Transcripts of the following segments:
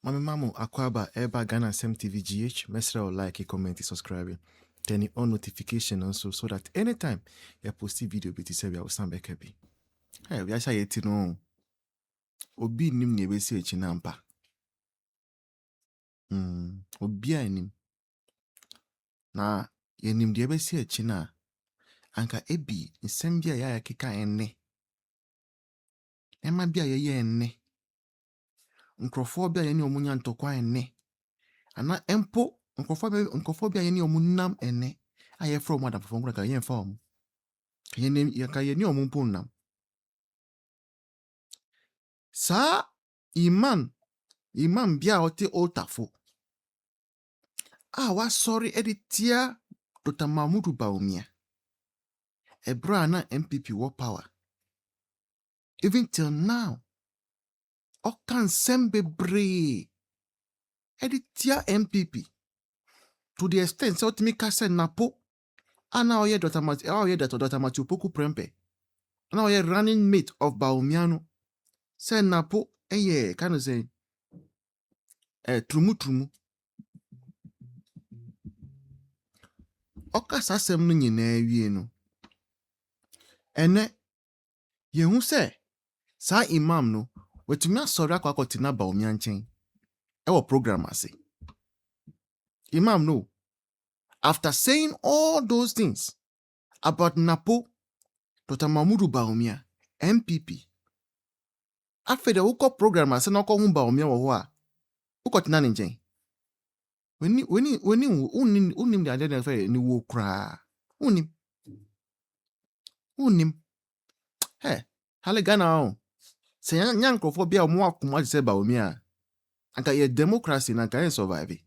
Mami mamu akwaba eba Ghana Sem TV GH. Mesra or like, comment, subscribe. Turn on notification also so that anytime you post video biti se we will stand back happy. Hey, we asha yeti no. Obi nim ne besi echi na mpa. Obi anim. Na ye nim de besi echi na anka ebi nsem bia ya keka enne. Ema bia ye enne. Nkrofo bia ye ni omunya ntokwa enne. Ana empo nkrofo bia ye ni omunam enne. Aye from what from ka ye form. Ye ni omumpo nam. Sa Imam bia ote oltafo. Wa sorry editia Dr. Mahmudu Bawumia. Ebra na MPP war power. Even till now. Okan sembe bre. Editia MPP. To the extent so timi kase napo. Ana oye Dr. Matthew Poku Prempe. Ana oye running mate of Bawumiano. Say napo eye kind of say trumu. Oka sasem no nyina wie no. Ene yehu se sa Imam no wetumi asori akwa na Bawumia nchen. Ewo program ase. Imam no. After saying all those things about Napo, Dr. Mahmudu Bawumia, MPP, after the uko program ase na uko Bawumia wo a uko tina nchen. Weni unim de ade na fe ni wo kra. Unim. Hey, hale Ghana o. Se nyankrofo bia omo akoma se Bawumia. Anka ye democracy na can survive.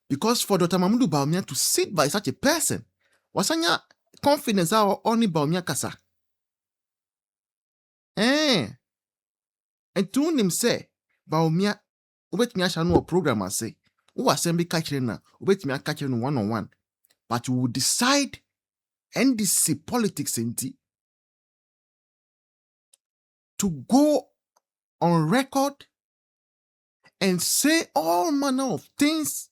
Because for Dr. Mahmudu Bawumia to sit by such a person, wasanya confidence only Bawumia kasa. And to him say, Bawumia, ubetimi asha no program ase. Who assembly catch na, ubetimi catch no one-on-one. But you will decide NDC politics to go on record and say all manner of things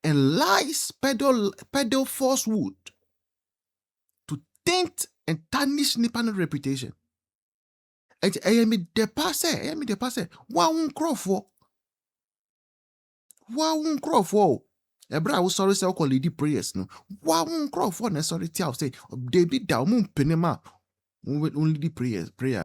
and lies, peddle falsehood to taint and tarnish Nippon reputation. Me de passe. Wa uncrofo. Ebra wo sorry say call lady prayers no. Wa uncrofo na sorry tia say David da mo penema. Only the prayer.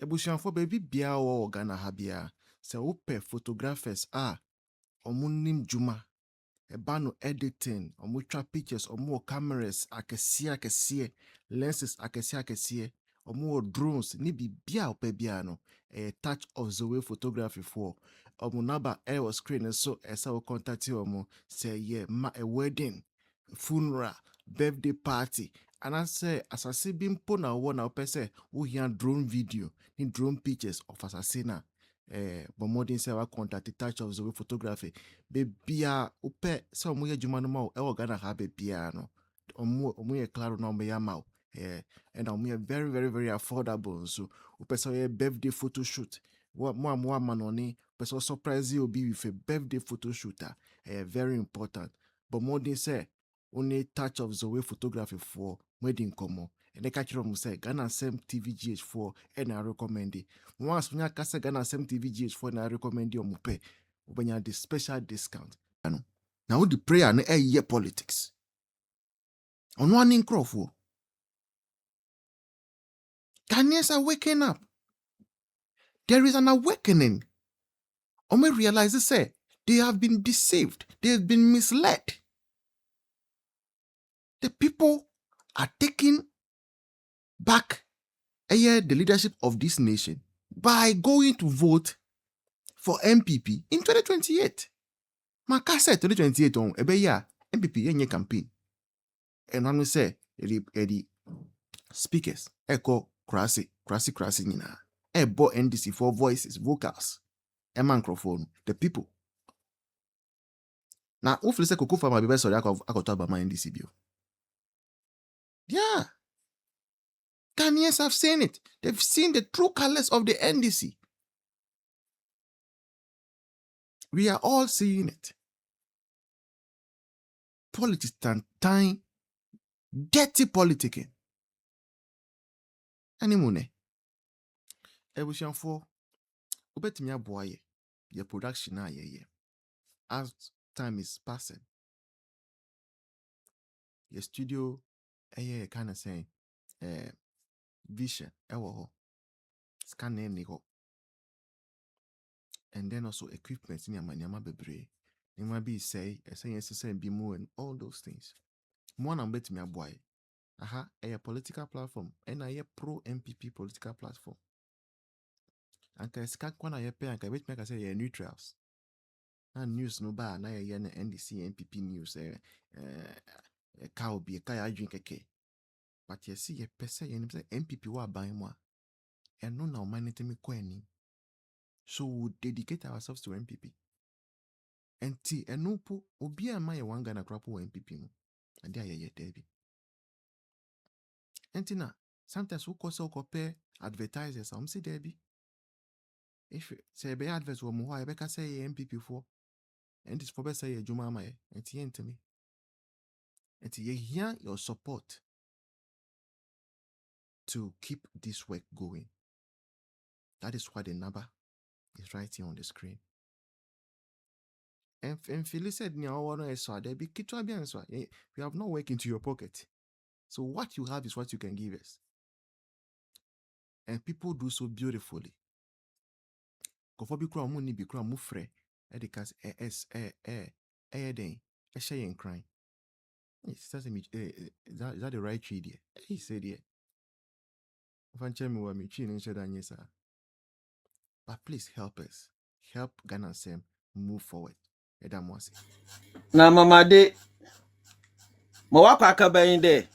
Ebusianfo baby bia wo Ghana ha bia se wo pe photographers omunim juma ebano editing omutwa pictures omu cameras akese lenses akese omu drones ni bibia ope bia no touch of the way photography for omunaba was screen so esa wo contact omu say a wedding funeral birthday party and I say asase bi mpo na wo na opese wo hia drone video ni drone pictures of asasina but modern say wa contact touch of the way photography bebia upe say omo ye djuma no ma e Ghana ha bebia no omo ye claro na omo ya ma and omo ye very very very affordable so upe say birthday photo shoot mo manoni person surprise you be with a birthday photo shooter very important but modern say only touch of the way photography for wedding komo and they catch them say Ghana Sem TV GH4 and I recommend it. Once when I say Ghana Sem TV GH4 and I recommend you mupe when you have the special discount. Now the prayer no year politics. On one in Crawford. Ghanaians are waking up. There is an awakening. Ome realize say they have been deceived. They have been misled. The people are taking back the leadership of this nation by going to vote for MPP in 2028. Maka say 2028 ebe ya MPP yenye campaign. And one say speakers echo krasi nina ebo NDC for voices vocals microphone the people na ufili se Koko Farmer be sorry akoto abama NDC bio. Yeah, Ghanaians have seen it. They've seen the true colors of the NDC. We are all seeing it. Politics time, dirty politicking. Animune. Ebusian for ubetimi aboye your production na ye. As time is passing, your studio kind of saying vision scanning ho. And then also equipment in your bebre. It might be say be more and all those things. One am bet me a boy. A political platform and a pro MPP political platform. And can scan one I pay and can wait make I say neutrals. And news no bar na NDC MPP news a cow be a car drink a cake. But you see a person MPP wa buy more. And no now manage me coining. So we dedicate ourselves to MPP. And no po obi ama ye one Ghana crop MPP no. And there ye Debbie. And sometimes we compare advertisers. I'm say Debbie. If say be adverts wo mo ho I say MPP for. And this for say Juma ma ye. And to me. And ye hear your support to keep this work going. That is why the number is right here on the screen. And Phyllis said, we have no work into your pocket. So what you have is what you can give us. And people do so beautifully. Is that the right tree there? He said, yeah. But please help us. Help Ghana Sem move forward. Na mama de mawako akabayin there.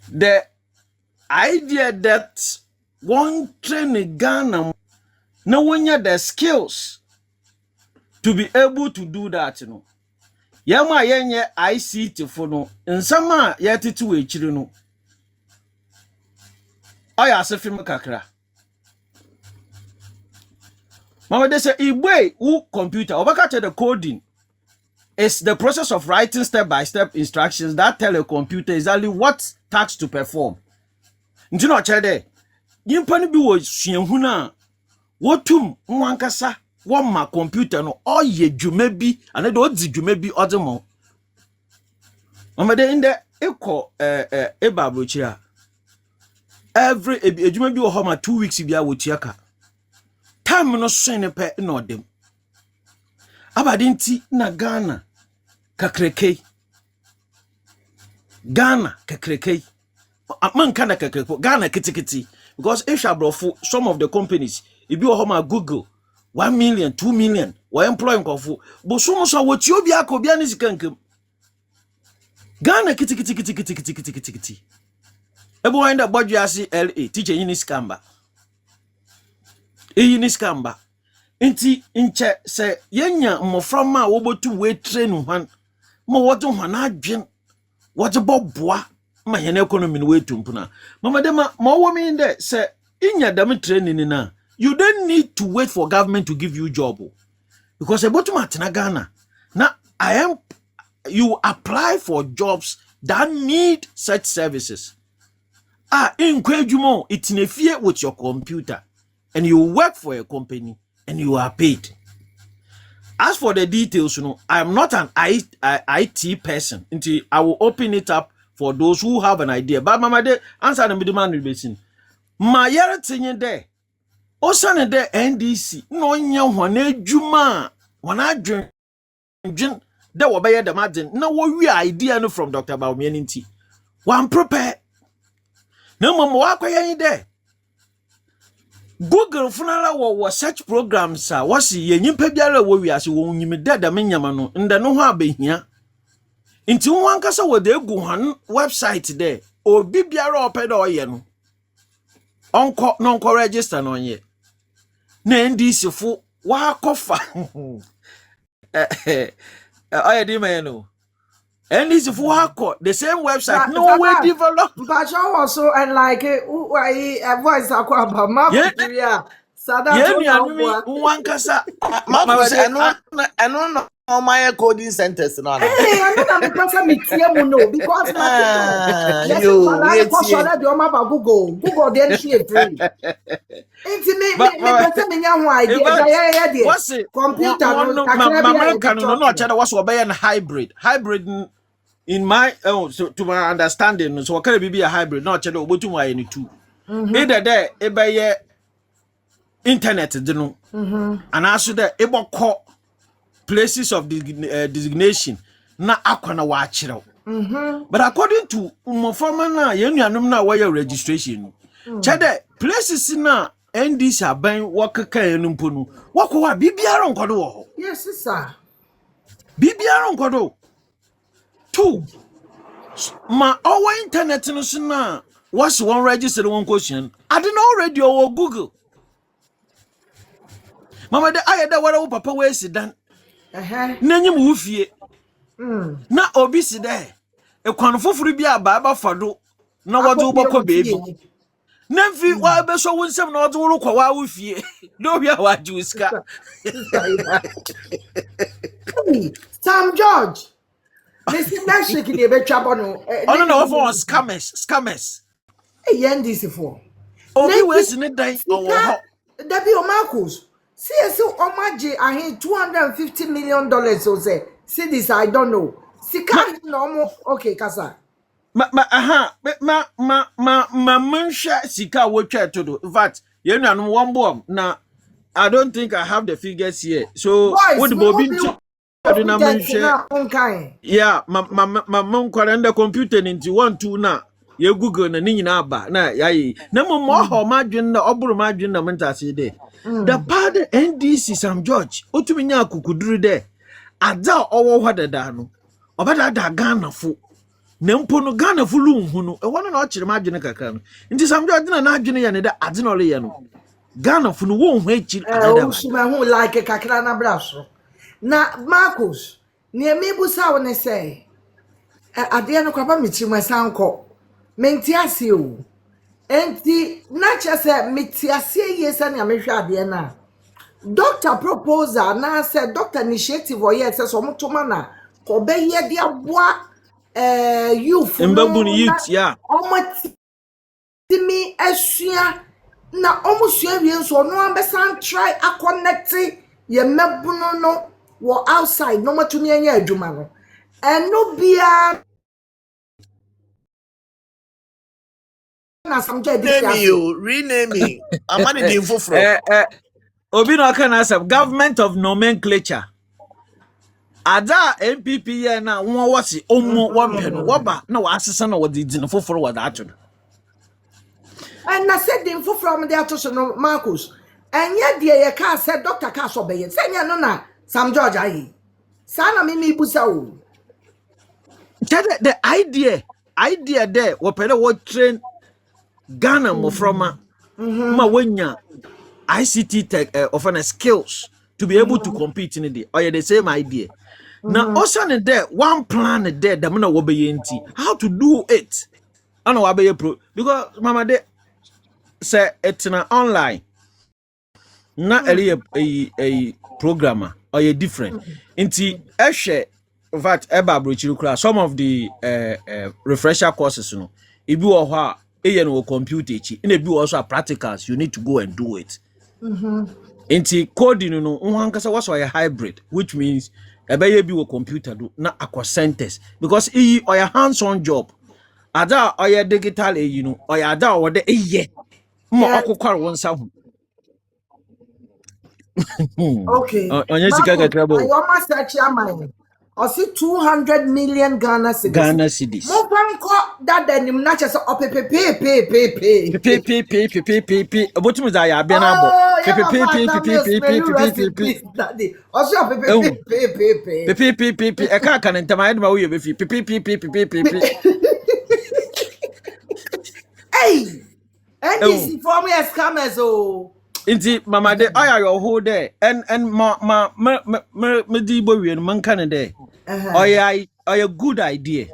The idea that one train in Ghana no one had the skills to be able to do that, you know. Yama yenye ICT for no nsama yetitu wechiri no. Oya asefim kakra. Mama they say Igwe who computer obaka the coding is the process of writing step-by-step instructions that tell a computer exactly what task to perform. Nti no chede yimpa no bi wo suahu na wotum nwankasa wo ma computer no oye dwuma bi ane de odzi dwuma bi odemo. Mama de inde eko ebabrochira every edwuma bi wo ho ma 2 weeks bia wo tiaka time no sene pe na odem abadinti na Ghana kakrekei man kana kakrepo Ghana kitikiti because if shabrofo some of the companies if you home Google 1 million 2 million we employ nkofo bo so so woti obi akobia ni sikankem Ghana kitikiti ebo wanda bodwe ase LA teacher yini skamba yini skamba inti inche se yenya mmoframa wobotu we train hwan ma wodo hwan adwen wodo boboa ma yene economy no wetumpuna mama dema ma wo mean there se inya dam training na you don't need to wait for government to give you job because about matena Ghana na you apply for jobs that need such services in kwejumo itinefie with your computer and you work for a company and you are paid. As for the details, you know, I am not an IT person. Until I will open it up for those who have an idea. But mama de answer the middleman basin. My yara tinye de. Osane de NDC. No nya wane juma. Wana dwen de wabaya de madin. Na we idea no from Dr. Bawumia ninti. Wan prepare. No mama wakwa yen de. Google funala wo search programs wasi ye nyimpa biara wo wiase wo nyime dada menyama no nda no ho abehia nti ho ankasa wo de egu han website there obi biara opɛ da ɔyɛ no onko register no onye na NDC fo wa kofa oye di man no NDC fo wa ko the same website no way develop but also and like voice akwa ba ma kuria sada to na wankasa ma say eno no my coding centers no hey I know that person me tie mu no because you the o ma ba Google dey share free inti me person me nya ho idea da ya dey computer no American no chere was obey na hybrid in my to my understanding so can be a hybrid no chere obotum aye ni two either there e be internet de no and also there e bokọ places of designation na akwana wa akyerew but according to umofoma na yenuanom na wire registration chede places na NDC aban wakeka enumpo no wakwa bibiara nkodo wo ho yes sir bibiara nkodo two ma our internet no so na was one register one question I didn't already or Google mama de ayeda wara papa we sidan nanyim wo fie na obi si de ekwan foforo bi aba fado na wode uboko bebi na mfi wa be so wonsem na wode woro kwa wo fie no bi a wa juiska Sam George listen that shake dey be twabo no no for scammers NDC for obi we si ne dan owo ho Dabi o Marcos see omaje ahin $250 million so say see this I don't know sika no okay kasa mansha sika wo twa to do in fact you know one bomb na I don't think I have the figures here so what the bobin yeah my kwara the computer ninti 1 2 na ye google na ni nyina aba na yayi na mo ho madwen na oburu madwen na mentase de the part NDC Sam George otumi nya akukuduru de ada owo hwadada no obada da Ghana fo na mpo no Ghana fo lu hu no e wono na o kire madwen kakra no nti Sam George na adwen ye ne de ade no le ye no Ghana fo no wo hu akiri ada ba ma hu like kakra na braso na Marcos ni emibu sa woni say ade no kwaba michimu sanko mentiase o enti na chese metiase yesa na mehwe ade na doctor proposal na say doctor initiative o yes so mutoma na ko be ye de aboa youth mbabun youth yeah omati mi asua na omusua wie nso no ambesan try a connect ye mebuno no wo outside no matumi anya adwuma no eno bia na samje rename me amani the info from obi no can answer government of nomenclature ada MPP ye na won wose omo wonpe no woba na wasesa na wodi di no foforo wada ato and na said the info from the ato no Marcos enya de ye ka said doctor ka so be ye senya no na Sam George ayi sana mimi busa o the idea there we pede what train Ghana mofroma ma wanya ICT tech often skills to be able to compete in it or the same idea now also there one plan there that na wobeyenti how to do it and wobey pro because mama de say it's na online na a programmer or a different inti ehwe in fact eba brochiru kura some of the refresher courses no ibi wo ho a eye no computer chi na ebi also practicals you need to go and do it inti coding no hankasa was a hybrid which means ebe bi wo computer do na akwa centers because or your hands on job ada or your digital or your ada or the mo akokwar won sa hu okay onye sika kakrabo I almost search your mind I see 200 million Ghana cedis mo banko that denim na chese opepepe obotum za ya bia na abo also e ka kan ntama ye ma wo ye be fi Hey, NDC for me as scammers oh. Inti mama de aya your whole day and me di bo wi man kan de. Oya good idea.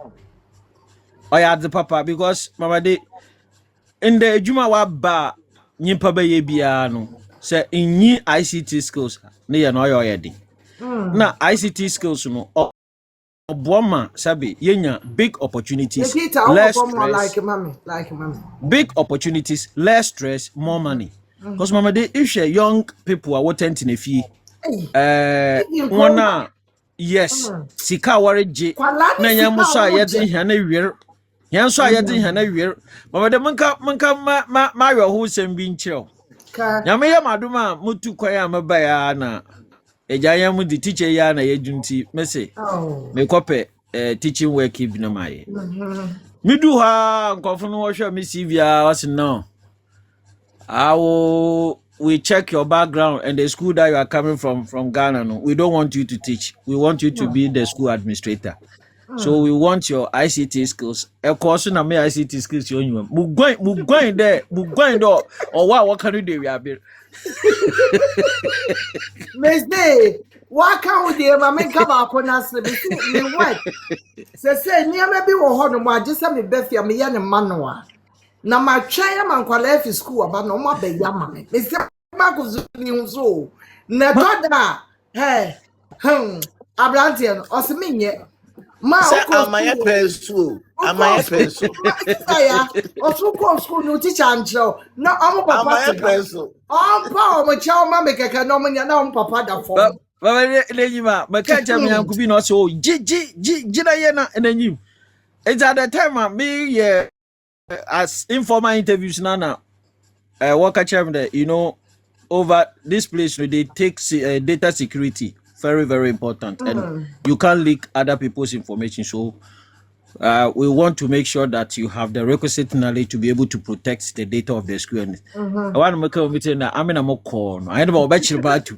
Oya the papa because mama de in the ejuma wa ba nyimpa ba ye bia no say inyi ICT skills ne ye no oya de. Na ICT skills no Obama sabi yenya big opportunities, less stress. Like mommy. Big opportunities, less stress, more money. Because mama they if you young people are what in a fee. One sika wari je na nya muso ayedin hia na wier. Hia so ayedin hia na wier. Mama de manka ma yo ho sem bi nkyerɛw. Nya me ya maduma mutu kwaya mabaya na ejanya mu di teacher ya na yedunti me say me kope teaching work bi na maye. Me do ha nkofo no wo hwe me CV a was no. We check your background and the school that you are coming from Ghana. No, we don't want you to teach. We want you to be the school administrator. So we want your ICT skills. Of course, na me ICT skills you know. Mu going there. Or what can you do? We are be. Miss Day, what can we do? My make up our corners. Me what? Say near maybe we hold no more. Just me Bethia me yan manual. Na ma twa man kwala fi school aba no mo be ya ma me se ma ko zuni so na doda abrantie no o se menye ma o ko amaye pesu ya o so ko school no teacher anjo na o mo papa amaye pesu o pa o mo cha o ma me keke no mo nya na o papa da fo Baba lenyima maka cha me yanku bi no so ji na ye na enyim. It's at the time me as informal interviews nana work at there, you know, over this place they take data security very, very important, and you can't leak other people's information. So we want to make sure that you have the requisite knowledge to be able to protect the data of the school. And I want to make a meeting that I'm in a more corner. I know about